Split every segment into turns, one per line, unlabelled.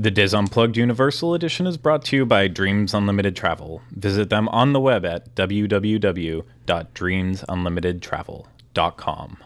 The Diz Unplugged Universal Edition is brought to you by Dreams Unlimited Travel. Visit them on the web at www.dreamsunlimitedtravel.com.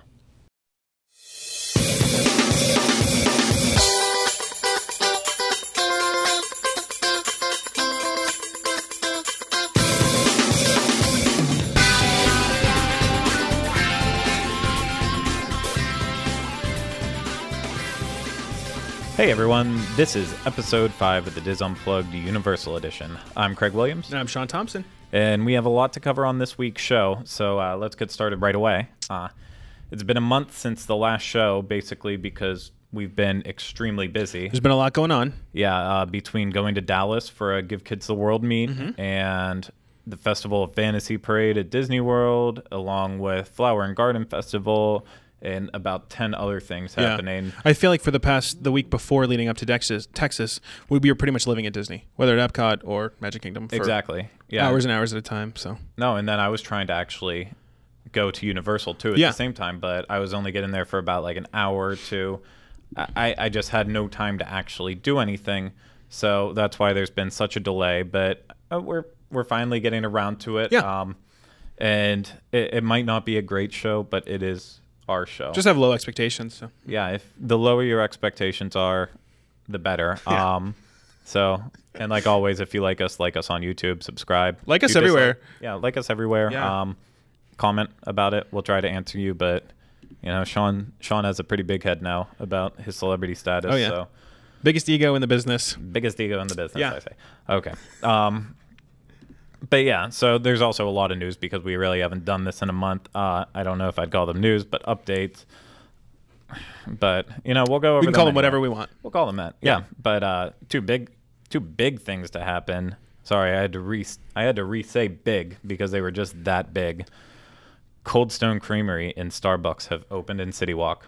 Hey everyone, this is episode 5 of the Diz Unplugged Universal Edition. I'm Craig Williams.
And I'm Sean Thompson.
And we have a lot to cover on this week's show, so let's get started right away. It's been a month since the last show, basically because we've been extremely busy.
There's been a lot going on.
Yeah, between going to Dallas for a Give Kids the World meet and the Festival of Fantasy Parade at Disney World, along with Flower and Garden Festival, and about 10 other things happening.
I feel like for the week before leading up to Texas, we were pretty much living at Disney, whether at Epcot or Magic Kingdom. For
exactly.
hours and hours at a time. So
no, and then I was trying to actually go to Universal too at the same time, but I was only getting there for about like an hour or two. I just had no time to actually do anything, so that's why there's been such a delay. But we're finally getting around to it.
Yeah.
And it might not be a great show, but it is our show.
Just have low expectations. So.
Yeah, if the lower your expectations are, the better.
Yeah.
So, and like always, if you like us on YouTube, subscribe.
Like us everywhere.
Like us everywhere.
Yeah.
Comment about it. We'll try to answer you, but you know, Sean has a pretty big head now about his celebrity status.
Oh yeah.
So.
Biggest ego in the business.
Biggest ego in the business,
yeah.
I say. Okay. But yeah, so there's also a lot of news because we really haven't done this in a month. I don't know if I'd call them news, but updates. But you know, we'll go over.
We can call them
anyway.
whatever we want.
We'll call them that. Yeah. But two big things to happen. Sorry, I had to re-say big because they were just that big. Cold Stone Creamery and Starbucks have opened in CityWalk.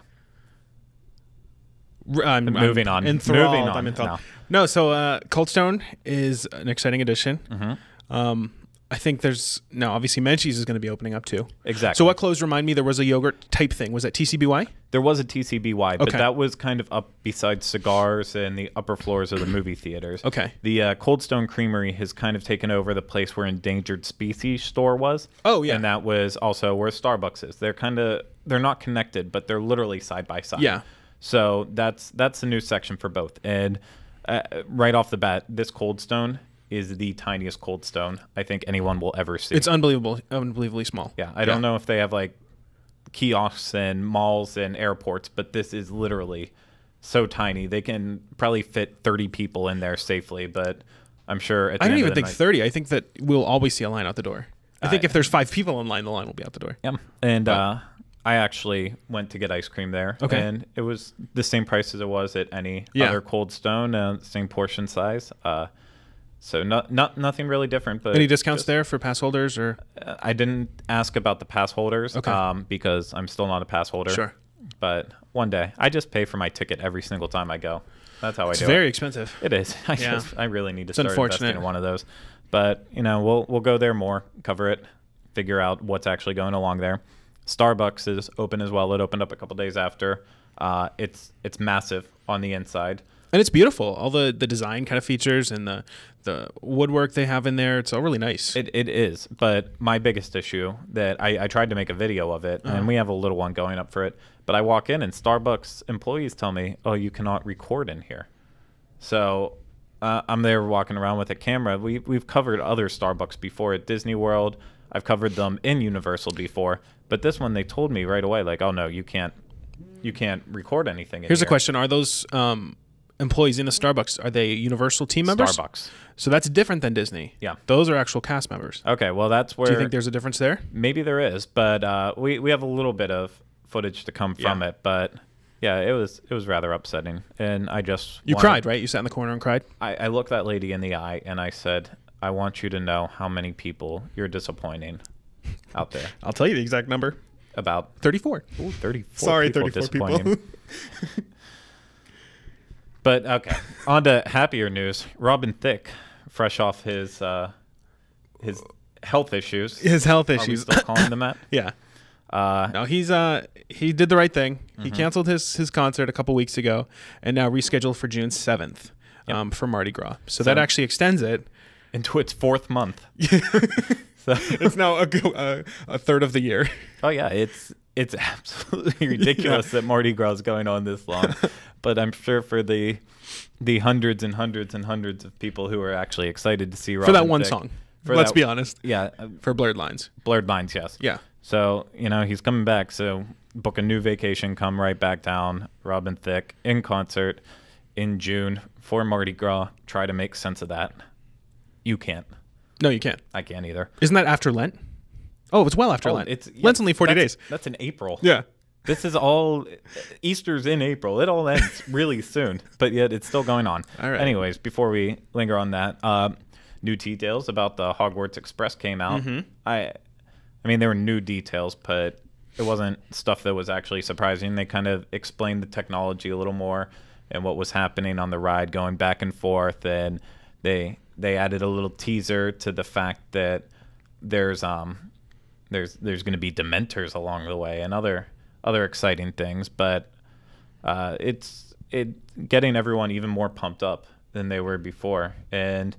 Moving on.
Enthralled.
I'm
enthralled. No, so Cold Stone is an exciting addition. I think obviously Menchie's is going to be opening up too.
Exactly.
So what closed? Remind me, there was a yogurt type thing. Was that TCBY?
There was a TCBY, but
Okay.
that was kind of up beside cigars and the upper floors of the movie theaters.
Okay.
The Cold Stone Creamery has kind of taken over the place where Endangered Species store was.
Oh, yeah.
And that was also where Starbucks is. They're not connected, but they're literally side by side.
Yeah.
So that's the new section for both. And right off the bat, this Cold Stone is the tiniest Cold Stone I think anyone will ever see.
It's unbelievably small.
Yeah, I don't know if they have like kiosks and malls and airports, but this is literally so tiny. They can probably fit 30 people in there safely, but I'm sure at the
I don't
end
even
of the
think
night,
30. I think that we'll always see a line out the door. I think if there's 5 people in line, the line will be out the door.
Yeah, and I actually went to get ice cream there,
Okay.
and it was the same price as it was at any other Cold Stone, same portion size. So nothing really different. But
any discounts there for pass holders or?
I didn't ask about the pass holders because I'm still not a pass holder.
Sure.
But one day, I just pay for my ticket every single time I go. That's how I do it.
It's very expensive.
It is. I really need to start
unfortunate.
investing in one of those. But you know, we'll go there more, cover it, figure out what's actually going along there. Starbucks is open as well. It opened up a couple days after. It's massive on the inside.
And it's beautiful. All the design kind of features and the woodwork they have in there. It's all really nice.
It is. But my biggest issue that I tried to make a video of it, and we have a little one going up for it, but I walk in and Starbucks employees tell me, oh, you cannot record in here. So I'm there walking around with a camera. We've covered other Starbucks before at Disney World. I've covered them in Universal before. But this one, they told me right away, like, oh, no, you can't record anything in
Here's
here.
a question. Are those employees in the Starbucks, are they Universal team members?
Starbucks.
So that's different than Disney.
Yeah.
Those are actual cast members.
Okay, well, that's where...
Do you think there's a difference there?
Maybe there is, but we have a little bit of footage to come from it. But, yeah, it was rather upsetting. And I just...
You cried, right? You sat in the corner and cried?
I looked that lady in the eye, and I said, I want you to know how many people you're disappointing out there.
I'll tell you the exact number.
About
34.
Ooh, 34
Sorry,
people
34
disappointing.
people.
But okay, on to happier news. Robin Thicke, fresh off his health issues.
His health
Are we
issues.
still calling them that?
Yeah. No, he did the right thing. He canceled his concert a couple weeks ago and now rescheduled for June 7th. for Mardi Gras. So that actually extends it
into its 4th month. So
it's now a third of the year.
Oh yeah, it's absolutely ridiculous that Mardi Gras is going on this long. But I'm sure for the hundreds and hundreds and hundreds of people who are actually excited to see Robin
for that one
Thicke,
song. Let's be honest.
Yeah,
for Blurred Lines.
Blurred Lines, yes.
Yeah.
So, he's coming back. So book a new vacation, come right back down. Robin Thicke in concert in June for Mardi Gras. Try to make sense of that. You can't.
No, you can't.
I can't either.
Isn't that after Lent? Oh, it's well after Lent. Lent's only 40 days.
That's in April.
Yeah.
This is all, Easter's in April. It all ends really soon, but yet it's still going on.
All right.
Anyways, before we linger on that, new details about the Hogwarts Express came out. I mean, there were new details, but it wasn't stuff that was actually surprising. They kind of explained the technology a little more and what was happening on the ride, going back and forth, and they added a little teaser to the fact that there's going to be Dementors along the way and other exciting things, but it's getting everyone even more pumped up than they were before. And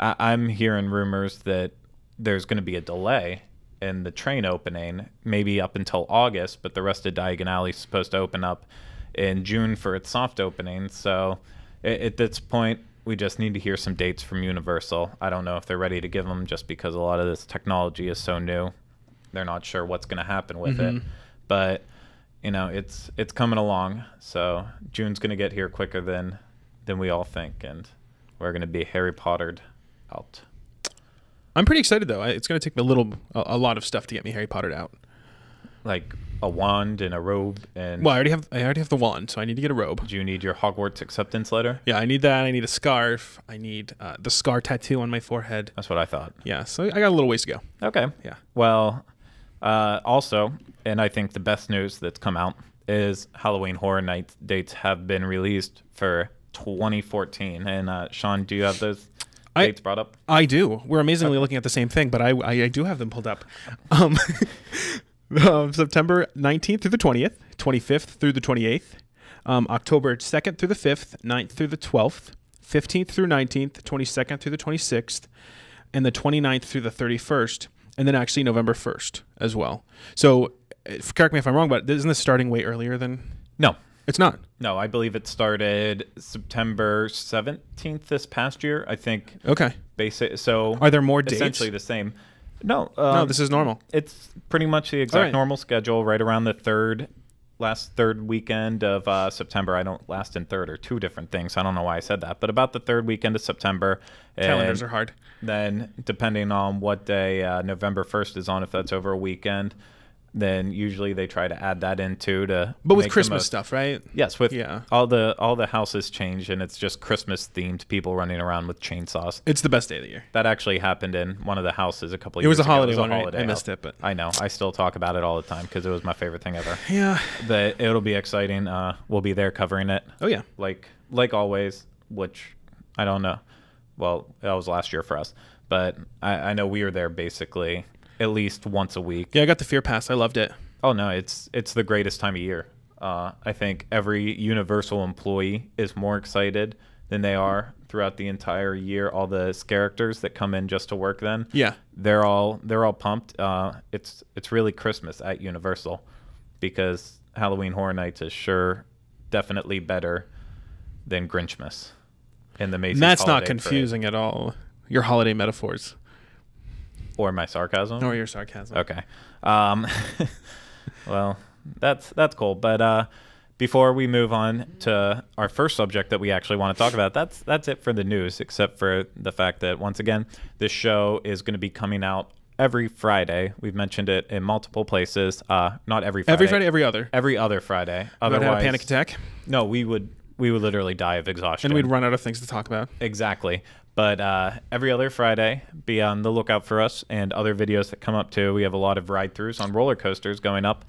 I'm hearing rumors that there's going to be a delay in the train opening, maybe up until August, but the rest of Diagon Alley is supposed to open up in June for its soft opening. So at this point, we just need to hear some dates from Universal. I don't know if they're ready to give them, just because a lot of this technology is so new. They're not sure what's going to happen with it, but it's coming along. So June's going to get here quicker than we all think, and we're going to be Harry Pottered out.
I'm pretty excited though. It's going to take me a lot of stuff to get me Harry Pottered out.
Like a wand and a robe, and
well, I already have the wand, so I need to get a robe.
Do you need your Hogwarts acceptance letter?
Yeah, I need that. I need a scarf. I need the scar tattoo on my forehead.
That's what I thought.
Yeah, so I got a little ways to go.
Okay.
Yeah.
Well, also, and I think the best news that's come out is Halloween Horror Nights dates have been released for 2014. And Sean, do you have those dates brought up?
I do. We're amazingly looking at the same thing, but I do have them pulled up. September 19th through the 20th, 25th through the 28th, October 2nd through the 5th, 9th through the 12th, 15th through 19th, 22nd through the 26th, and the 29th through the 31st, and then actually November 1st as well. So correct me if I'm wrong, but isn't this starting way earlier than...
No.
It's not.
No, I believe it started September 17th this past year, I think.
Okay.
So
are there more dates?
Essentially the same. No.
No, this is normal.
It's pretty much the exact normal schedule, right around the last third weekend of September. I don't, last and third are two different things. I don't know why I said that, but about the third weekend of September.
Calendars are hard.
Then depending on what day November 1st is on, if that's over a weekend, then usually they try to add that into to.
But with Christmas stuff, right?
Yes, with all the houses change, and it's just Christmas themed people running around with chainsaws.
It's the best day of the year.
That actually happened in one of the houses a couple of
years
years
ago. It was a
holiday
one. I missed it, but
I know. I still talk about it all the time because it was my favorite thing ever.
Yeah.
But it'll be exciting. We'll be there covering it.
Oh yeah.
Like always, which I don't know. Well, that was last year for us, but I know we were there basically at least once a week.
Yeah, I got the Fear Pass. I loved it.
Oh no, it's the greatest time of year. I think every Universal employee is more excited than they are throughout the entire year. All the characters that come in just to work then, they're all pumped. It's really Christmas at Universal because Halloween Horror Nights is definitely better than Grinchmas in the Macy's.
And that's
holiday
not confusing at all. Your holiday metaphors.
Or my sarcasm.
Or your sarcasm.
Okay. Well, that's cool. But before we move on to our first subject that we actually want to talk about, that's it for the news, except for the fact that, once again, this show is going to be coming out every Friday. We've mentioned it in multiple places. Not every Friday.
Every Friday, every other.
Every other Friday.
Otherwise, have a panic attack?
No, we would literally die of exhaustion.
And we'd run out of things to talk about.
Exactly. But every other Friday, be on the lookout for us and other videos that come up too. We have a lot of ride-throughs on roller coasters going up.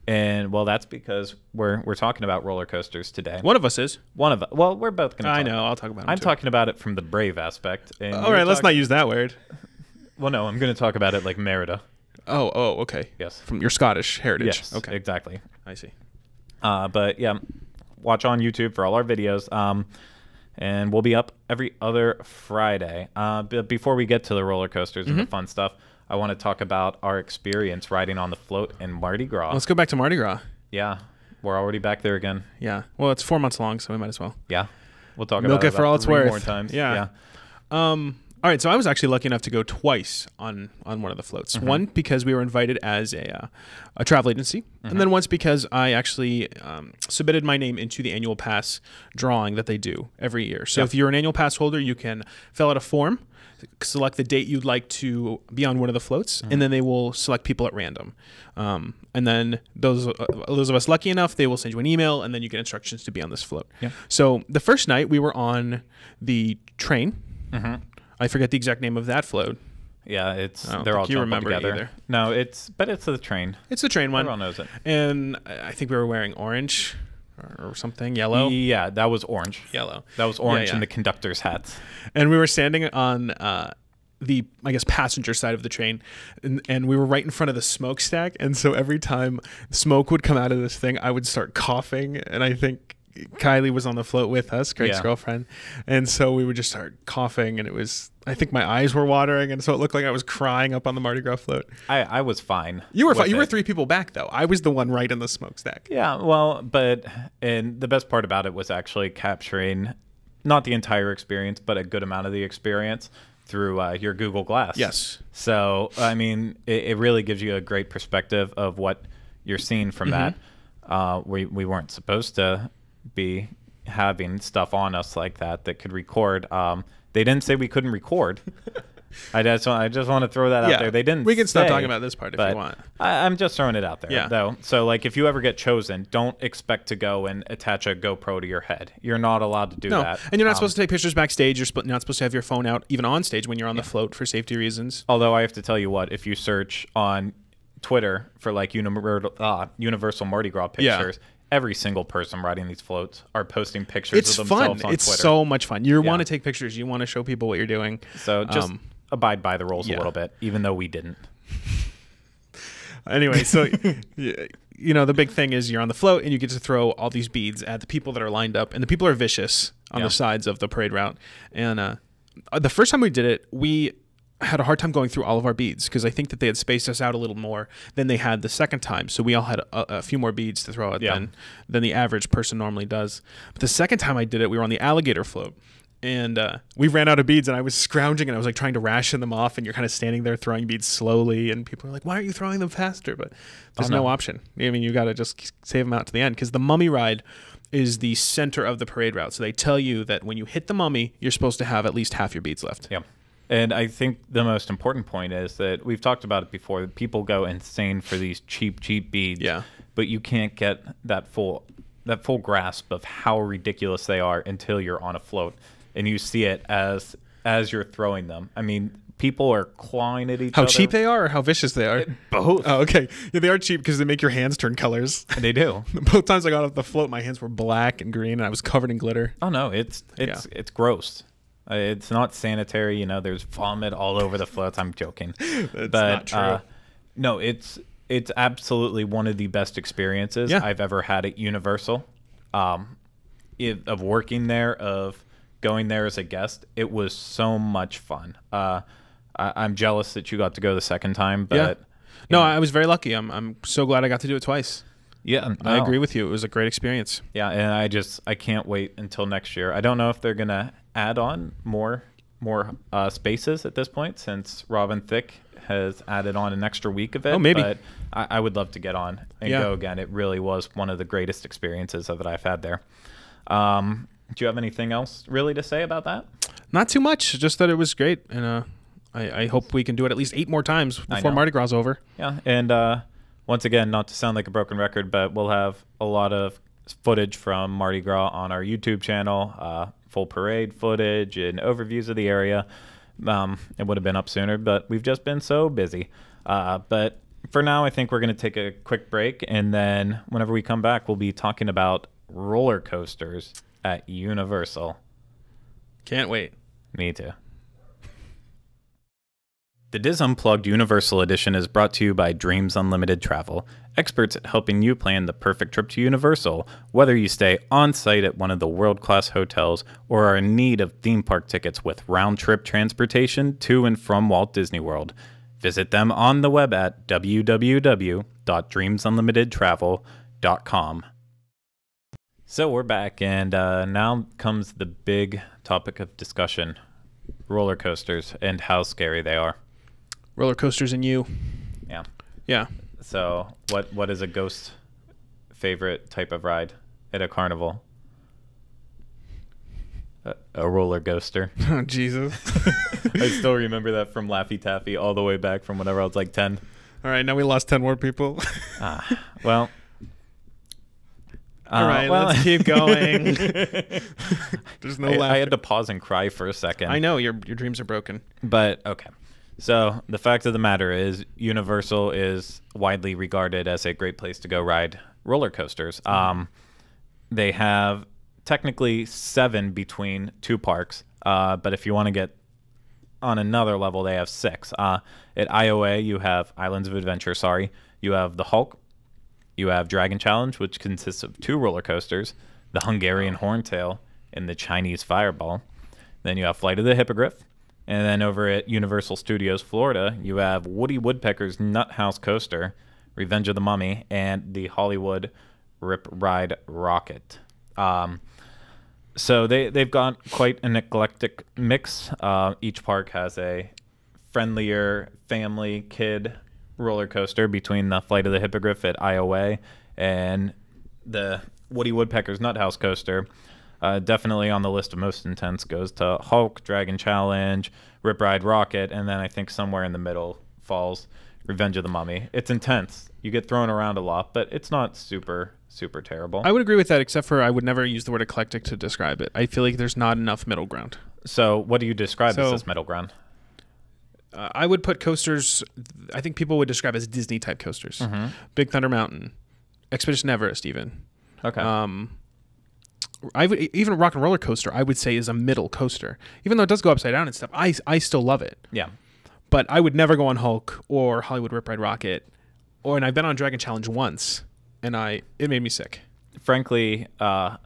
And, well, that's because we're talking about roller coasters today.
One of us is.
Well, we're both going to talk.
I know. I'll talk about it.
I'm talking about it from the brave aspect.
All right, let's not use that word.
Well, no, I'm going to talk about it like Merida.
Oh, okay.
Yes.
From your Scottish heritage.
Yes,
okay.
Exactly.
I see.
But, yeah, watch on YouTube for all our videos. And we'll be up every other Friday. But before we get to the roller coasters and the fun stuff, I want to talk about our experience riding on the float in Mardi Gras.
Let's go back to Mardi Gras.
Yeah, we're already back there again.
Yeah. Well, it's 4 months long, so we might as well.
Yeah. We'll talk
Milk
about
it for all it's worth.
more times.
Yeah. All right, so I was actually lucky enough to go twice on one of the floats. One because we were invited as a travel agency, and then once because I actually submitted my name into the annual pass drawing that they do every year. So if you're an annual pass holder, you can fill out a form, select the date you'd like to be on one of the floats, and then they will select people at random. And then those of us lucky enough, they will send you an email, and then you get instructions to be on this float. Yeah. So the first night we were on the train. I forget the exact name of that float.
Yeah, they're all jumbled together.
Either.
No, it's the train.
It's the train one.
Everyone knows it.
And I think we were wearing orange or something, yellow.
Yeah, that was orange.
Yellow.
That was orange in the conductor's hats.
And we were standing on the, I guess, passenger side of the train, and we were right in front of the smokestack. And so every time smoke would come out of this thing, I would start coughing, and I think Kylie was on the float with us, Craig's girlfriend, and so we would just start coughing, and I think my eyes were watering, and so it looked like I was crying up on the Mardi Gras float.
I was fine.
You were fine. You were 3 people back, though. I was the one right in the smokestack.
Yeah, well, and the best part about it was actually capturing not the entire experience, but a good amount of the experience through your Google Glass.
Yes.
So, I mean, it really gives you a great perspective of what you're seeing from that. We weren't supposed to be having stuff on us like that could record. They didn't say we couldn't record. I just want to throw that out there. They didn't.
We can stop talking about this part if you want.
I'm just throwing it out there, though. So, like, if you ever get chosen, don't expect to go and attach a GoPro to your head. You're not allowed to do that.
And you're not supposed to take pictures backstage. You're not supposed to have your phone out, even on stage, when you're on the float for safety reasons.
Although I have to tell you what, if you search on Twitter for like Universal Mardi Gras pictures, every single person riding these floats are posting pictures of themselves on Twitter.
It's so much fun. You want to take pictures. You want to show people what you're doing.
So just abide by the rules a little bit, even though we didn't.
Anyway, so the big thing is you're on the float and you get to throw all these beads at the people that are lined up, and the people are vicious on the sides of the parade route. And the first time we did it, we had a hard time going through all of our beads because I think that they had spaced us out a little more than they had the second time. So we all had a few more beads to throw out than the average person normally does. But the second time I did it, we were on the alligator float, and we ran out of beads, and I was scrounging, and I was like trying to ration them off, and you're kind of standing there throwing beads slowly, and people are like, why aren't you throwing them faster? But there's no option. I mean, you got to just save them out to the end, because the mummy ride is the center of the parade route. So they tell you that when you hit the mummy, you're supposed to have at least half your beads left.
Yeah. And I think the most important point is that we've talked about it before. That people go insane for these cheap beads. Yeah. But you can't get that full grasp of how ridiculous they are until you're on a float and you see it as you're throwing them. I mean, people are clawing at each other.
How cheap they are, or how vicious they are?
Both.
Oh, okay. Yeah, they are cheap because they make your hands turn colors.
They do.
Both times I got off the float, my hands were black and green, and I was covered in glitter.
Oh no, it's gross. It's not sanitary, there's vomit all over the floats. I'm joking.
That's not true.
No, it's absolutely one of the best experiences I've ever had at Universal. Of working there, of going there as a guest, it was so much fun. I'm jealous that you got to go the second time, but
no, I was very lucky. I'm so glad I got to do it twice.
Yeah, no.
I agree with you. It was a great experience.
Yeah, and I can't wait until next year. I don't know if they're gonna add on more spaces at this point, since Robin Thicke has added on an extra week of it.
Oh, maybe.
But I would love to get on and go again. It really was one of the greatest experiences that I've had there. Do you have anything else really to say about that?
Not too much. Just that it was great, and I hope we can do it at least 8 more times before Mardi Gras is over.
Yeah, and once again, not to sound like a broken record, but we'll have a lot of footage from Mardi Gras on our YouTube channel, full parade footage and overviews of the area. It would have been up sooner, but we've just been so busy. But for now, I think we're going to take a quick break, and then whenever we come back, we'll be talking about roller coasters at Universal.
Can't wait.
Me too. The Diz Unplugged Universal Edition is brought to you by Dreams Unlimited Travel, experts at helping you plan the perfect trip to Universal, whether you stay on-site at one of the world-class hotels or are in need of theme park tickets with round-trip transportation to and from Walt Disney World. Visit them on the web at www.dreamsunlimitedtravel.com. So we're back, and now comes the big topic of discussion, roller coasters and how scary they are.
Roller coasters and you.
Yeah.
Yeah.
So what is a ghost favorite type of ride at a carnival? A roller coaster.
Oh, Jesus.
I still remember that from Laffy Taffy all the way back from whenever I was like 10.
All right, now we lost 10 more people.
Well.
All right, let's keep going. There's no laughter.
I had to pause and cry for a second.
I know, your dreams are broken.
But, okay. So, the fact of the matter is, Universal is widely regarded as a great place to go ride roller coasters. They have technically 7 between 2 parks, but if you want to get on another level, they have 6. At IOA, you have Islands of Adventure, you have the Hulk, you have Dragon Challenge, which consists of 2 roller coasters, the Hungarian Horntail, and the Chinese Fireball. Then you have Flight of the Hippogriff. And then over at Universal Studios Florida, you have Woody Woodpecker's Nuthouse Coaster, Revenge of the Mummy, and the Hollywood Rip Ride Rockit. So they've got quite an eclectic mix. Each park has a friendlier family kid roller coaster between the Flight of the Hippogriff at IOA and the Woody Woodpecker's Nuthouse Coaster. Definitely on the list of most intense goes to Hulk, Dragon Challenge, Rip Ride Rockit, and then I think somewhere in the middle falls Revenge of the Mummy. It's intense. You get thrown around a lot, but it's not super, super terrible.
I would agree with that, except for I would never use the word eclectic to describe it. I feel like there's not enough middle ground.
So what do you describe as this middle ground?
I would put coasters, I think people would describe as Disney-type coasters. Mm-hmm. Big Thunder Mountain, Expedition Everest even.
Okay.
Even Rock and Roller Coaster, I would say, is a middle coaster. Even though it does go upside down and stuff, I still love it.
Yeah.
But I would never go on Hulk or Hollywood Rip Ride Rockit. And I've been on Dragon Challenge once, and it made me sick.
Frankly, the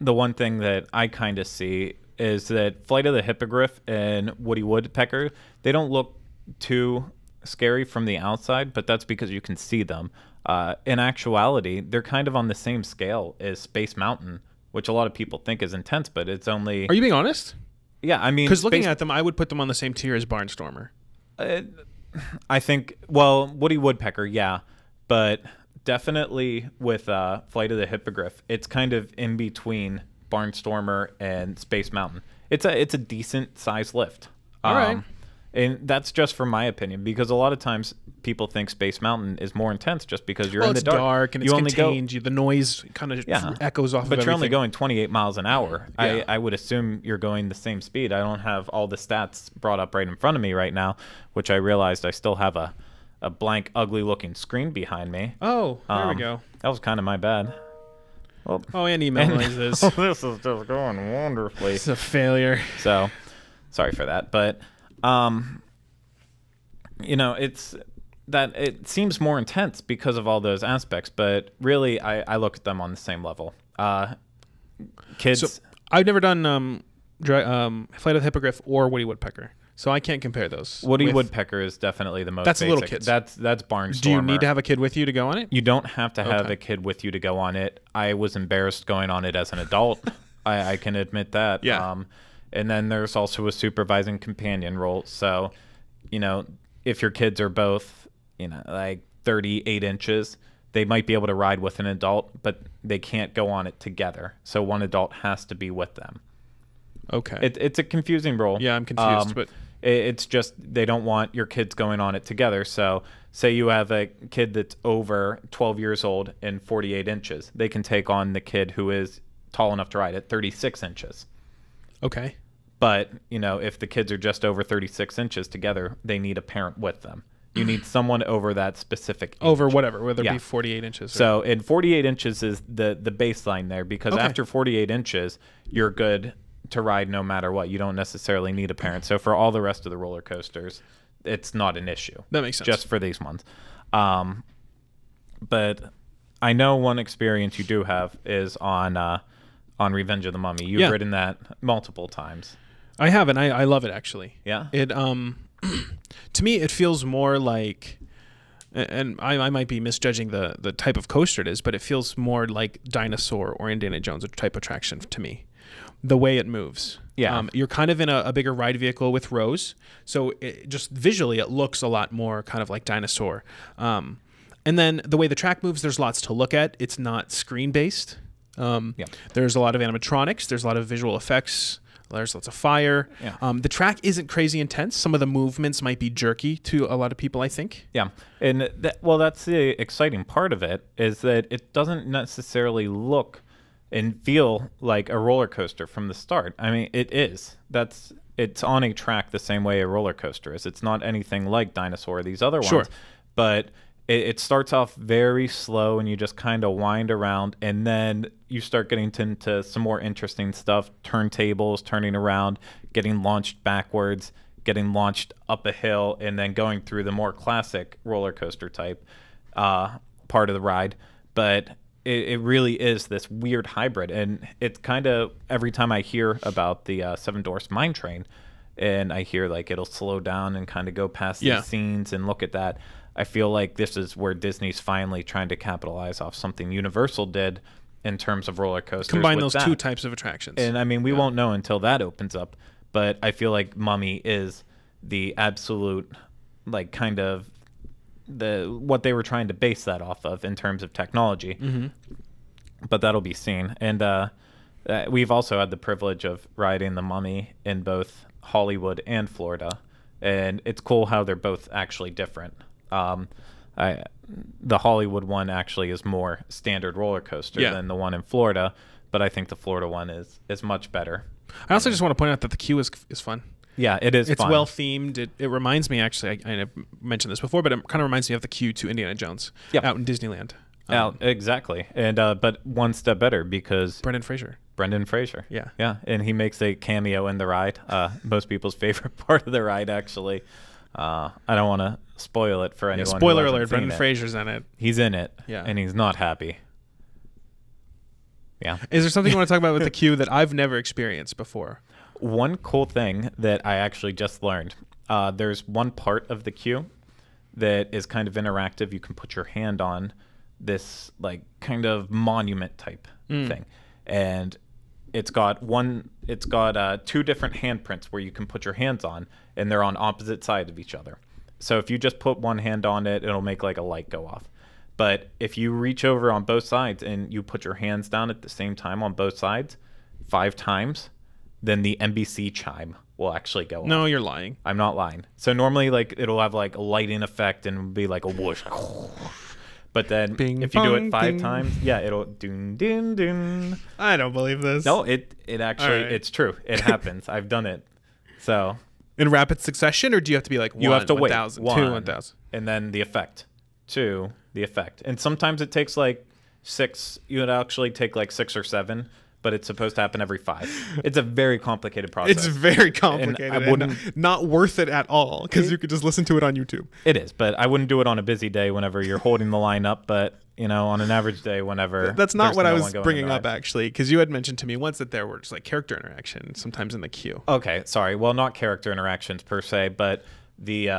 one thing that I kind of see is that Flight of the Hippogriff and Woody Woodpecker, they don't look too scary from the outside, but that's because you can see them. In actuality, they're kind of on the same scale as Space Mountain, which a lot of people think is intense, but it's only...
Are you being honest?
Yeah, I mean...
Because looking at them, I would put them on the same tier as Barnstormer.
I think, well, Woody Woodpecker, yeah, but definitely with Flight of the Hippogriff, it's kind of in between Barnstormer and Space Mountain. It's a decent size lift.
All right.
And that's just from my opinion, because a lot of times people think Space Mountain is more intense just because you're in the dark.
It's dark and it's contained. The noise kind of echoes off of everything.
But you're only going 28 miles an hour.
Yeah.
I would assume you're going the same speed. I don't have all the stats brought up right in front of me right now, which I realized I still have a blank, ugly-looking screen behind me.
Oh, there we go.
That was kind of my bad. Well,
and email noises.
This is just going wonderfully.
It's a failure.
So, sorry for that. But, it seems more intense because of all those aspects. But really, I look at them on the same level. Kids.
So, I've never done Flight of the Hippogriff or Woody Woodpecker. So I can't compare those.
Woody Woodpecker is definitely the most
basic.
a little kid. That's Barnstormer.
Do you need to have a kid with you to go on it?
You don't have to have a kid with you to go on it. I was embarrassed going on it as an adult. I can admit that.
Yeah.
And then there's also a supervising companion role. So, if your kids are both, like 38 inches, they might be able to ride with an adult, but they can't go on it together. So one adult has to be with them.
Okay.
It's a confusing role.
Yeah, I'm confused, but...
It's just they don't want your kids going on it together. So say you have a kid that's over 12 years old and 48 inches. They can take on the kid who is tall enough to ride at 36 inches.
Okay.
But, if the kids are just over 36 inches together, they need a parent with them. You need someone over that specific inch.
Over whatever, whether it be 48 inches.
So, and 48 inches is the baseline there, because after 48 inches, you're good to ride no matter what. You don't necessarily need a parent. So for all the rest of the roller coasters, it's not an issue.
That makes sense.
Just for these ones. But I know one experience you do have is on Revenge of the Mummy. You've ridden that multiple times.
I have, and I love it actually.
Yeah.
It to me it feels more like, and I might be misjudging the type of coaster it is, but it feels more like Dinosaur or Indiana Jones type attraction to me. The way it moves.
Yeah.
You're kind of in a bigger ride vehicle with rows, so just visually it looks a lot more kind of like Dinosaur. And then the way the track moves, there's lots to look at. It's not screen based. There's a lot of animatronics. There's a lot of visual effects. There's lots of fire.
Yeah.
The track isn't crazy intense. Some of the movements might be jerky to a lot of people, I think.
Yeah. And that's the exciting part of it, is that it doesn't necessarily look and feel like a roller coaster from the start. I mean, it is. It's on a track the same way a roller coaster is. It's not anything like Dinosaur or these other ones.
Sure.
But it starts off very slow, and you just kind of wind around, and then you start getting into some more interesting stuff, turntables, turning around, getting launched backwards, getting launched up a hill, and then going through the more classic roller coaster type part of the ride. But it really is this weird hybrid, and it's kind of, every time I hear about the Seven Dwarfs Mine Train, and I hear like it'll slow down and kind of go past these scenes and look at that, I feel like this is where Disney's finally trying to capitalize off something Universal did in terms of roller coasters.
Combine those two types of attractions.
And I mean, we won't know until that opens up, but I feel like Mummy is the absolute, like, kind of what they were trying to base that off of in terms of technology.
Mm-hmm.
But that'll be seen. And we've also had the privilege of riding the Mummy in both Hollywood and Florida, and it's cool how they're both actually different. The Hollywood one actually is more standard roller coaster than the one in Florida, but I think the Florida one is much better.
I also just want to point out that the queue is fun.
Yeah, it is.
It's
fun.
well themed. It reminds me, actually, I mentioned this before, but it kind of reminds me of the queue to Indiana Jones out in Disneyland.
Exactly. And but one step better, because
Brendan Fraser.
Yeah, and he makes a cameo in the ride. Most people's favorite part of the ride, actually. I don't want to spoil it for anyone.
Spoiler alert: Brendan Fraser's in it.
He's in it.
Yeah,
and he's not happy. Yeah.
Is there something you want to talk about with the queue that I've never experienced before?
One cool thing that I actually just learned. There's one part of the queue that is kind of interactive. You can put your hand on this, like, kind of monument type thing, and it's got two different handprints where you can put your hands on, and they're on opposite sides of each other. So if you just put one hand on it, it'll make like a light go off. But if you reach over on both sides and you put your hands down at the same time on both sides 5 times, then the NBC chime will actually go off.
No, you're lying.
I'm not lying. So normally, like, it'll have like a lighting effect and be like a whoosh. But then
Bing,
if you do it 5
ding.
times, it'll doon, doon, doon.
I don't believe this.
No, it actually,
Right.
it's true. It happens. I've done it. So
in rapid succession, or do you have to be like
you have to wait
1,000,
1,
2, 1,000,
and then the effect 2, the effect, and sometimes it takes like 6. You would actually take like 6 or 7, but it's supposed to happen every 5. It's a very complicated process.
It's very complicated.
And I wouldn't,
and not worth it at all, because you could just listen to it on YouTube.
It is, but I wouldn't do it on a busy day whenever you're holding the line up. But on an average day, whenever
that's not what I was
going
bringing up, actually, because you had mentioned to me once that there were just like character interaction sometimes in the queue.
Okay, sorry. Well, not character interactions per se, but the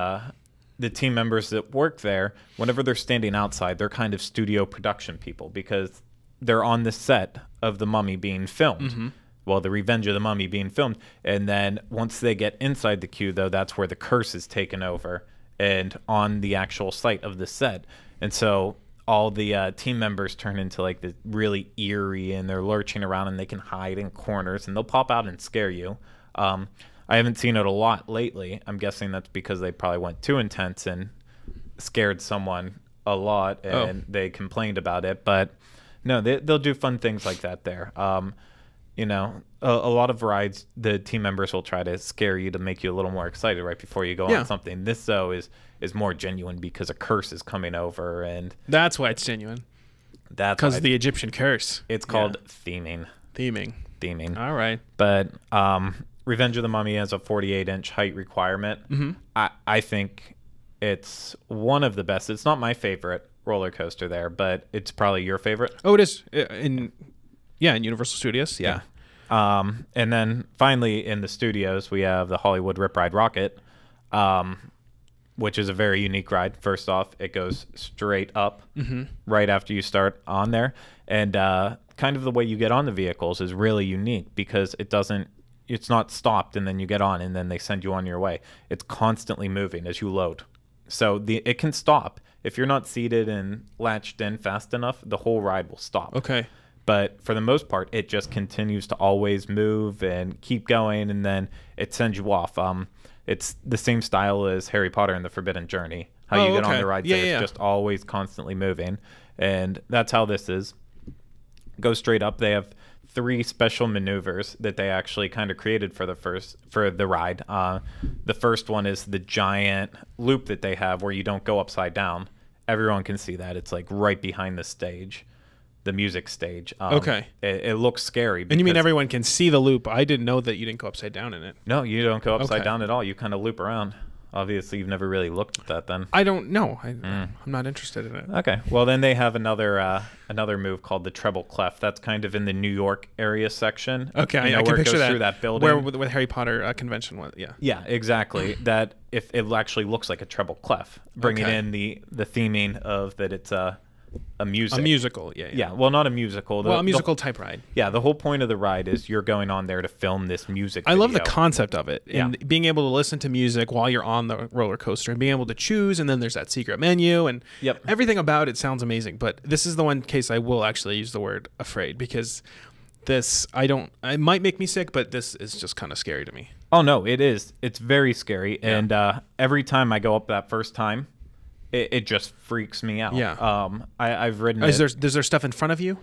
team members that work there, whenever they're standing outside, they're kind of studio production people, because they're on the set of the Mummy being filmed.
Mm-hmm.
Well, the Revenge of the Mummy being filmed. And then once they get inside the queue, though, that's where the curse is taken over and on the actual site of the set. And so all the team members turn into like the really eerie, and they're lurching around, and they can hide in corners, and they'll pop out and scare you. I haven't seen it a lot lately. I'm guessing that's because they probably went too intense and scared someone a lot, and they complained about it. But no, they'll do fun things like that there. A lot of rides, the team members will try to scare you to make you a little more excited right before you go on something. This, though, is more genuine because a curse is coming over, and
that's why it's genuine.
That's
because of the Egyptian curse.
It's called theming.
Theming.
All
right.
But Revenge of the Mummy has a 48-inch height requirement. I think it's one of the best. It's not my favorite roller coaster there, but it's probably your favorite.
Oh, it is in Universal Studios. Yeah.
And then finally in the studios, we have the Hollywood Rip Ride Rocket, which is a very unique ride. First off, it goes straight up right after you start on there. And kind of the way you get on the vehicles is really unique because it's not stopped and then you get on and then they send you on your way. It's constantly moving as you load. So it can stop. If you're not seated and latched in fast enough, the whole ride will stop.
Okay.
But for the most part, it just continues to always move and keep going, and then it sends you off. It's the same style as Harry Potter and the Forbidden Journey. How you get on the ride there. It's just always constantly moving. And that's how this is. Go straight up. They have 3 special maneuvers that they actually kind of created for the ride. The first one is the giant loop that they have where you don't go upside down. Everyone can see that. It's like right behind the stage, the music stage.
Okay.
It looks scary.
And you mean everyone can see the loop? I didn't know that you didn't go upside down in it.
No, you don't go upside down at all. You kind of loop around. Obviously, you've never really looked at that then.
I don't know. I'm not interested in it.
Okay. Well, then they have another move called the treble clef. That's kind of in the New York area section.
Okay,
I
can
where
picture
it goes
that.
through that building.
Where with Harry Potter convention was, yeah.
Yeah, exactly. That if it actually looks like a treble clef, bringing in the theming of that it's a musical. Yeah. Well, not a musical.
A musical type ride.
Yeah, the whole point of the ride is you're going on there to film this music
I
video.
love the concept of it. And being able to listen to music while you're on the roller coaster and being able to choose, and then there's that secret menu, and everything about it sounds amazing. But this is the one case I will actually use the word afraid, because it might make me sick, but this is just kind of scary to me.
Oh, no, it is. It's very scary. Yeah. And every time I go up that first time, it just freaks me out.
Yeah.
I've ridden
is there stuff in front of you?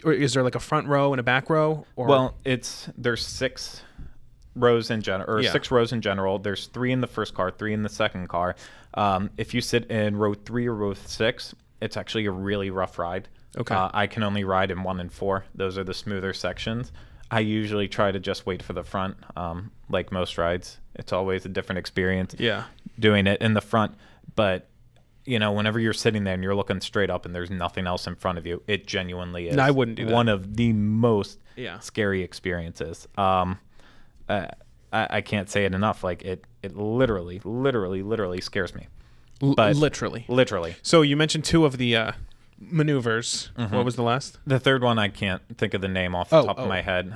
Or is there like a front row and a back row? Or?
Well, there's 6 rows in general, or 6 rows in general. There's 3 in the first car, 3 in the second car. If you sit in row 3 or row 6, it's actually a really rough ride.
Okay.
I can only ride in 1 and 4. Those are the smoother sections. I usually try to just wait for the front. Like most rides, it's always a different experience.
Yeah.
Doing it in the front, but whenever you're sitting there and you're looking straight up and there's nothing else in front of you, it genuinely is.
No, I wouldn't do that.
One of the most scary experiences. I can't say it enough. Like it literally scares me. But literally. So
you mentioned 2 of the maneuvers. What was the last?
The third one I can't think of the name off the top of my head.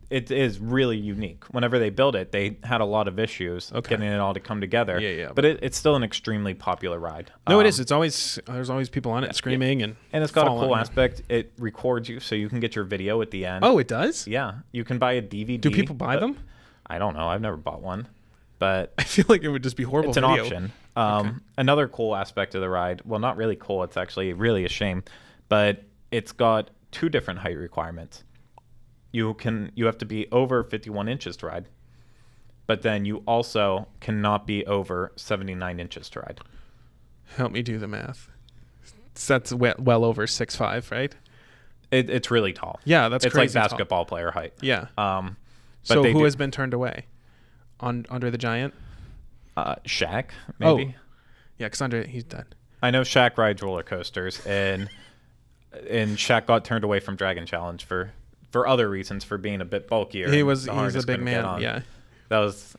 It is really unique. Whenever they built it, they had a lot of issues getting it all to come together.
Yeah.
But it's still an extremely popular ride.
No, it is. There's always people on it screaming and
it's got a cool aspect. It records you, so you can get your video at the end.
Oh, it does?
Yeah, you can buy a DVD.
Do people buy them?
I don't know. I've never bought one, but
I feel like it would just be horrible.
It's an option. Another cool aspect of the ride. Well, not really cool. It's actually really a shame, but it's got 2 different height requirements. You have to be over 51 inches to ride, but then you also cannot be over 79 inches to ride.
Help me do the math. That's well over 6'5", right?
It's really tall.
Yeah, that's crazy.
It's like basketball player height.
Yeah.
But
so who has been turned away? Andre the Giant?
Shaq, maybe.
Oh. Yeah, because he's dead.
I know Shaq rides roller coasters, and Shaq got turned away from Dragon Challenge for other reasons, for being a bit bulkier.
He's a big man. Yeah.
That was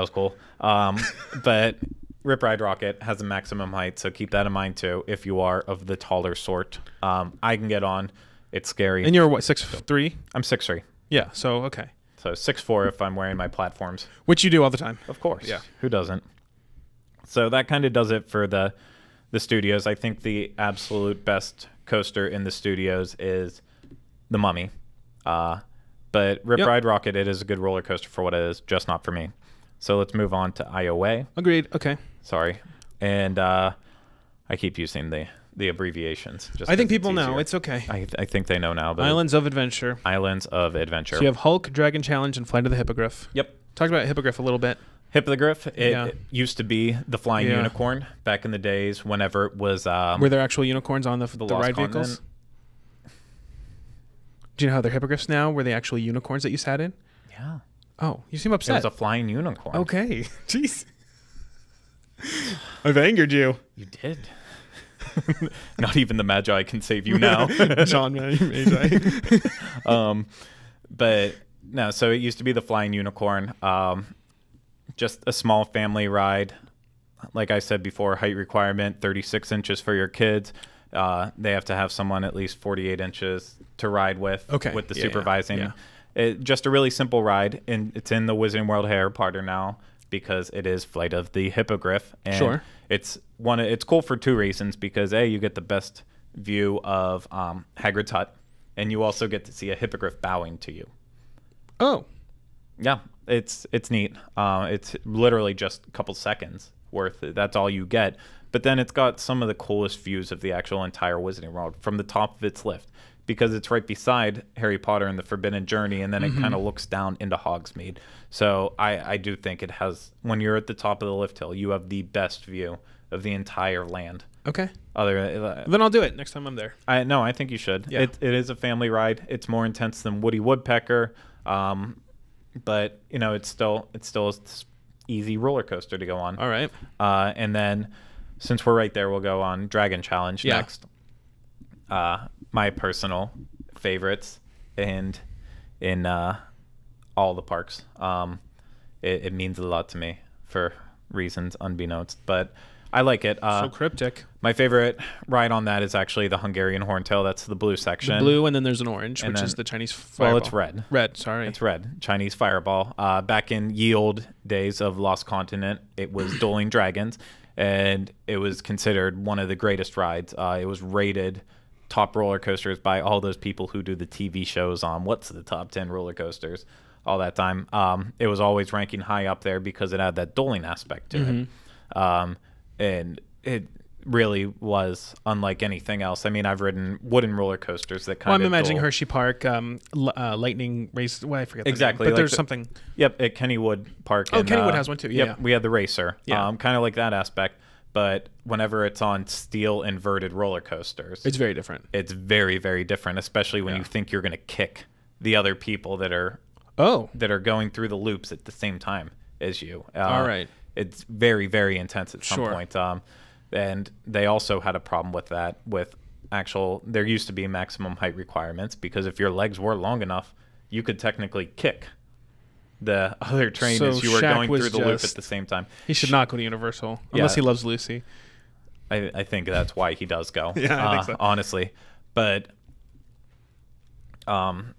cool. But Rip Ride Rocket has a maximum height, so keep that in mind too if you are of the taller sort. I can get on. It's scary.
And you're what, 6'3"?
I'm 6'3".
Yeah, so okay.
So 6'4" if I'm wearing my platforms.
Which you do all the time.
Of course.
Yeah.
Who doesn't? So that kind of does it for the studios. I think the absolute best coaster in the studios is the Mummy. But Rip Ride Rocket, it is a good roller coaster for what it is, just not for me. So let's move on to IOA.
Agreed. Okay.
Sorry. And I keep using the abbreviations.
I think people know. It's okay.
I think they know now. But
Islands of Adventure.
Islands of Adventure.
So you have Hulk, Dragon Challenge, and Flight of the Hippogriff.
Yep.
Talked about Hippogriff a little bit.
Hippogriff, it used to be the flying unicorn back in the days whenever it was...
Were there actual unicorns on the ride vehicles? Do you know how they're hippogriffs now? Were they actually unicorns that you sat in?
Yeah.
Oh, you seem
It
upset.
was a flying unicorn.
Okay. Jeez. I've angered you.
You did. Not even the Magi can save you now.
John Magi.
But no, so it used to be the flying unicorn. Just a small family ride. Like I said before, height requirement, 36 inches for your kids. They have to have someone at least 48 inches to ride with the supervising. Yeah. Just a really simple ride, and it's in the Wizarding World Harry Potter now because it is Flight of the Hippogriff. And it's cool for two reasons, because A, you get the best view of Hagrid's hut, and you also get to see a hippogriff bowing to you.
Oh.
Yeah, it's neat. It's literally just a couple seconds worth. That's all you get. But then it's got some of the coolest views of the actual entire Wizarding World from the top of its lift, because it's right beside Harry Potter and the Forbidden Journey, and then it kind of looks down into Hogsmeade. So I do think it has, when you're at the top of the lift hill, you have the best view of the entire land.
Okay.
Then
I'll do it next time I'm there.
I think you should. Yeah. It is a family ride. It's more intense than Woody Woodpecker, but you know, it's still a easy roller coaster to go on.
All right.
And then, since we're right there, we'll go on Dragon Challenge next. My personal favorites, and in all the parks. It means a lot to me for reasons unbeknownst, but I like it.
So cryptic.
My favorite ride on that is actually the Hungarian Horntail. That's the blue section.
The blue, and then there's an orange, which is the Chinese fireball.
Well, it's red.
Red, sorry.
It's red. Chinese fireball. Back in ye old days of Lost Continent, it was Dueling Dragons, and it was considered one of the greatest rides. It was rated top roller coasters by all those people who do the TV shows on what's the top 10 roller coasters all that time. It was always ranking high up there because it had that dueling aspect to it. And it really was unlike anything else. I mean, I've ridden wooden roller coasters that kind of
I'm imagining Hershey Park, Lightning Race. Well, I forget
exactly.
The name, but like there's something.
Yep, at Kennywood Park.
Oh, Kennywood has one too. Yeah.
Yep, we had the Racer.
Yeah.
Kind of like that aspect. But whenever it's on steel inverted roller coasters,
it's very different.
It's very, very different, especially when you think you're going to kick the other people that are going through the loops at the same time as you.
All right.
It's very, very intense at some point. And they also had a problem with that. There used to be maximum height requirements, because if your legs were long enough, you could technically kick the other train as you were going through the loop at the same time.
He should not go to Universal unless he loves Lucy.
I think that's why he does go.
Yeah, I think so.
Honestly. But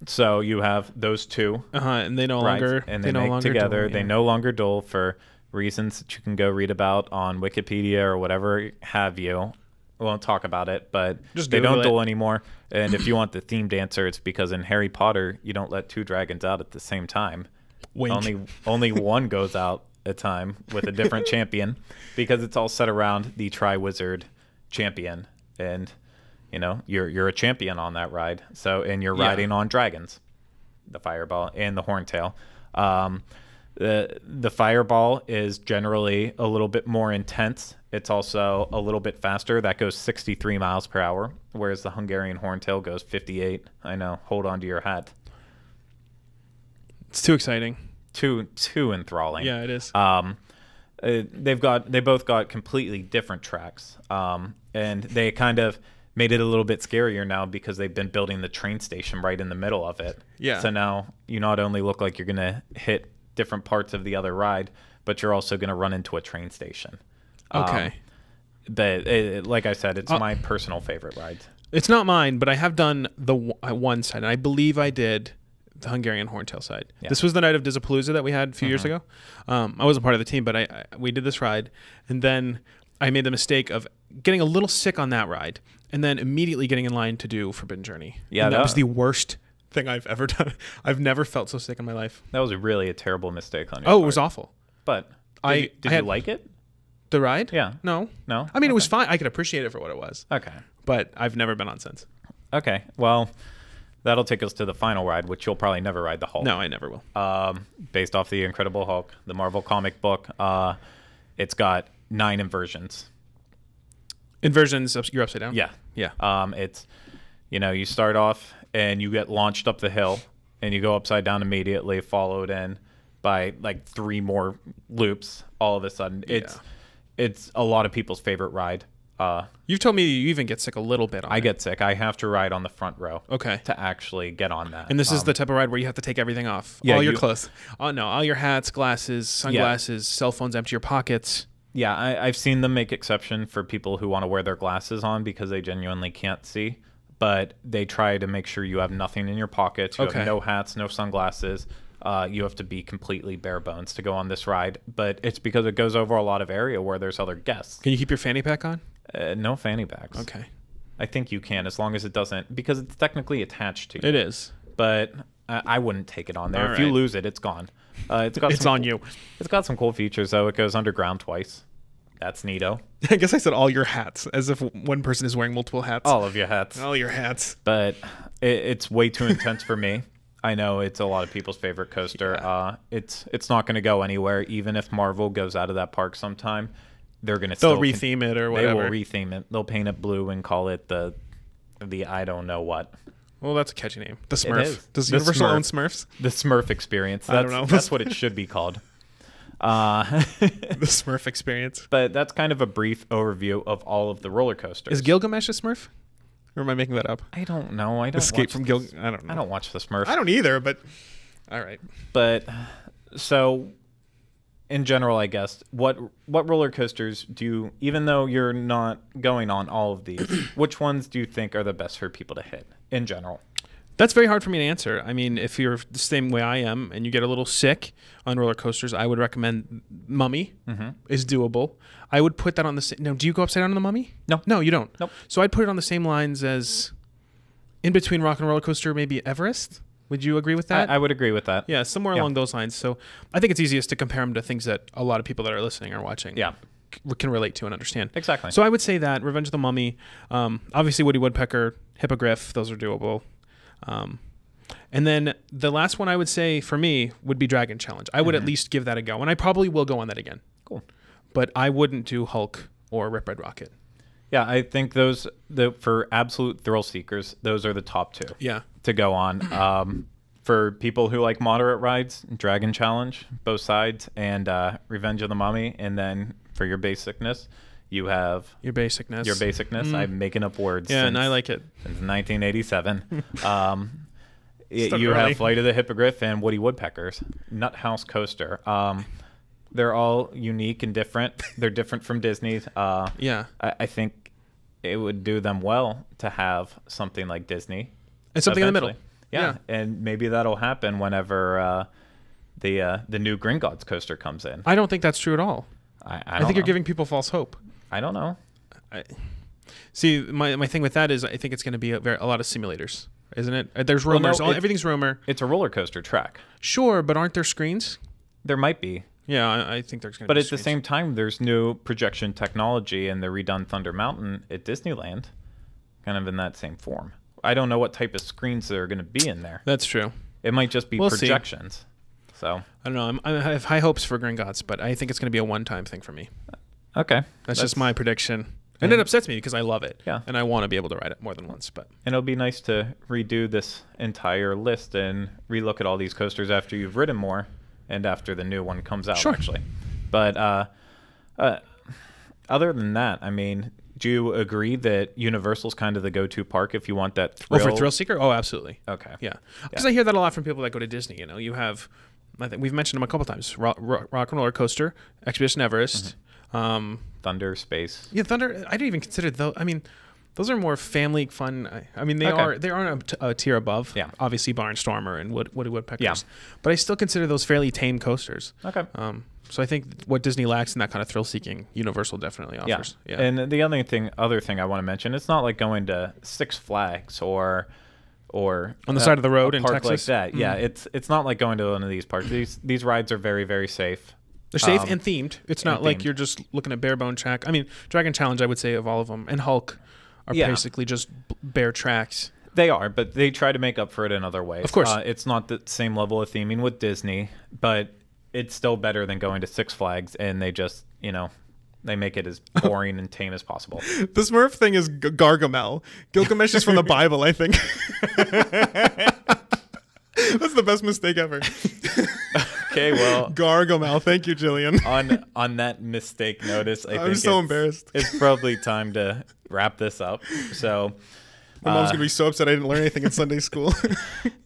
so you have those two,
and they no longer
and they no longer together. Duel, They no longer duel for reasons that you can go read about on Wikipedia or whatever have you. We won't talk about it, but they don't duel anymore. And if you want the themed answer, it's because in Harry Potter you don't let two dragons out at the same time.
Wink.
Only one goes out at a time with a different champion, because it's all set around the Triwizard champion, and you know you're a champion on that ride. So, and you're riding on dragons, the Fireball and the Horntail. The Fireball is generally a little bit more intense. It's also a little bit faster. That goes 63 miles per hour, whereas the Hungarian Horntail goes 58. I know. Hold on to your hat.
It's too exciting.
Too enthralling.
Yeah, it is.
They both got completely different tracks, and they kind of made it a little bit scarier now because they've been building the train station right in the middle of it. Yeah. So now you not only look like you're gonna hit different parts of the other ride, but you're also gonna run into a train station.
Okay.
But like I said, it's my personal favorite ride.
It's not mine, but I have done the one side, and I believe I did the Hungarian Horntail side. Yeah. This was the night of Disapalooza that we had a few years ago. I wasn't part of the team, but we did this ride, and then I made the mistake of getting a little sick on that ride, and then immediately getting in line to do Forbidden Journey. Yeah, and that was the worst thing I've ever done. I've never felt so sick in my life.
That was really a terrible mistake on your part.
It was awful.
But did you like it?
The ride?
Yeah.
No.
No?
I mean, it was fine. I could appreciate it for what it was.
Okay.
But I've never been on since.
Okay. Well, that'll take us to the final ride, which you'll probably never ride, the Hulk.
No, I never will.
Based off the Incredible Hulk, the Marvel comic book. It's got 9 inversions.
Inversions, you're upside down?
Yeah.
Yeah.
It's, you start off and you get launched up the hill, and you go upside down immediately, followed in by like 3 more loops. All of a sudden, it's a lot of people's favorite ride.
You've told me you even get sick a little bit on it.
I get sick. I have to ride on the front row.
Okay.
To actually get on that.
And this is the type of ride where you have to take everything off.
Yeah,
all your clothes. Oh no, all your hats, glasses, sunglasses, cell phones, empty your pockets.
Yeah, I've seen them make exception for people who want to wear their glasses on because they genuinely can't see. But they try to make sure you have nothing in your pockets. You have no hats, no sunglasses. You have to be completely bare bones to go on this ride. But it's because it goes over a lot of area where there's other guests.
Can you keep your fanny pack on?
No fanny packs.
Okay.
I think you can, as long as it doesn't, because it's technically attached to you.
It is.
But I wouldn't take it on there.
All
If you
right.
lose it, it's gone.
It's on you.
It's got some cool features, though. It goes underground twice. That's neato.
I guess I said all your hats, as if one person is wearing multiple hats.
All of your hats.
All your hats.
But it's way too intense for me. I know it's a lot of people's favorite coaster. Yeah. It's not going to go anywhere, even if Marvel goes out of that park sometime. They'll
retheme it or whatever.
They will retheme it. They'll paint it blue and call it the I don't know what.
Well, that's a catchy name. The Smurf.
It is.
Does Universal own Smurfs?
The Smurf Experience.
I don't know.
That's what it should be called.
The Smurf Experience.
But that's kind of a brief overview of all of the roller coasters.
Is Gilgamesh a Smurf? Or am I making that up?
I don't know. I don't
Escape from Gilgamesh. I don't know.
I don't watch the Smurfs.
I don't either, but all right.
But so in general, I guess, what roller coasters do you, even though you're not going on all of these, which ones do you think are the best for people to hit in general?
That's very hard for me to answer. I mean, if you're the same way I am and you get a little sick on roller coasters, I would recommend Mummy is doable. I would put that on the same... Now, do you go upside down on the Mummy?
No.
No, you don't.
Nope.
So I'd put it on the same lines as in between Rock and Roller Coaster, maybe Everest. Would you agree with that?
I would agree with that.
Yeah, somewhere along those lines. So I think it's easiest to compare them to things that a lot of people that are listening or watching can relate to and understand.
Exactly.
So I would say that Revenge of the Mummy, obviously Woody Woodpecker, Hippogriff, those are doable. And then the last one I would say for me would be Dragon Challenge. I would at least give that a go, and I probably will go on that again.
Cool.
But I wouldn't do Hulk or Rip Red Rocket.
Yeah, I think for absolute thrill seekers, those are the top 2.
Yeah.
To go on. For people who like moderate rides, Dragon Challenge, both sides, and Revenge of the Mummy. And then for your basicness, you have...
Your basicness.
I'm making up words.
Yeah, and I like it.
Since 1987. You
early.
have Flight of the Hippogriff and Woody Woodpecker's Nuthouse Coaster. They're all unique and different. They're different from Disney's. I think it would do them well to have something like Disney.
And something
eventually.
in the middle.
Yeah, and maybe that'll happen whenever the new Gringotts coaster comes in.
I don't think that's true at all.
I
think you're giving people false hope.
I don't know.
See, my thing with that is I think it's going to be a lot of simulators, isn't it? There's rumors.
Well, no,
everything's rumor.
It's a roller coaster track.
Sure, but aren't there screens?
There might be.
Yeah, I think there's going to be
But at
screens.
the same time, there's new projection technology in the redone Thunder Mountain at Disneyland, kind of in that same form. I don't know what type of screens there are going to be in there.
That's true.
It might just be projections. See. So
I don't know. I have high hopes for Gringotts, but I think it's going to be a one-time thing for me.
Okay.
That's just my prediction. And it upsets me because I love it.
Yeah.
And I want to be able to ride it more than once. But
it'll be nice to redo this entire list and relook at all these coasters after you've ridden more and after the new one comes out, actually. But other than that, I mean, do you agree that Universal's kind of the go-to park if you want that thrill?
Oh, for thrill seeker? Oh, absolutely.
Okay.
Yeah. Because I hear that a lot from people that go to Disney. You know, you have, I think we've mentioned them a couple times, Rock and Roller Coaster, Expedition Everest.
Thunder, Space.
Yeah, Thunder. I didn't even consider those. I mean, those are more family fun. I mean, they aren't a tier above.
Yeah.
Obviously, Barnstormer and Woody Woodpeckers.
Yeah.
But I still consider those fairly tame coasters.
Okay.
So I think what Disney lacks in that kind of thrill-seeking, Universal definitely offers.
Yeah. And the other thing I want to mention, it's not like going to Six Flags or
on the side of the road
a
in
park
Texas.
like that. Yeah, it's not like going to one of these parks. These rides are very, very safe.
They're safe and themed. It's not like you're just looking at bare bone track. I mean, Dragon Challenge, I would say, of all of them, and Hulk are basically just bare tracks.
They are, but they try to make up for it in other ways.
Of course.
It's not the same level of theming with Disney, but it's still better than going to Six Flags and they just, They make it as boring and tame as possible.
The Smurf thing is Gargamel. Gilgamesh is from the Bible, I think. That's the best mistake ever.
Okay, well,
Gargamel. Thank you, Jillian.
On that mistake notice,
I'm so embarrassed.
It's probably time to wrap this up. So
my mom's gonna be so upset I didn't learn anything in Sunday school.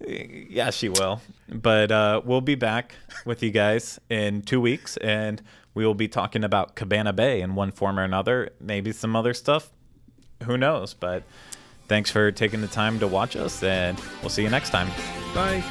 Yeah, she will. But we'll be back with you guys in 2 weeks, and we will be talking about Cabana Bay in one form or another. Maybe some other stuff. Who knows? But thanks for taking the time to watch us, and we'll see you next time.
Bye.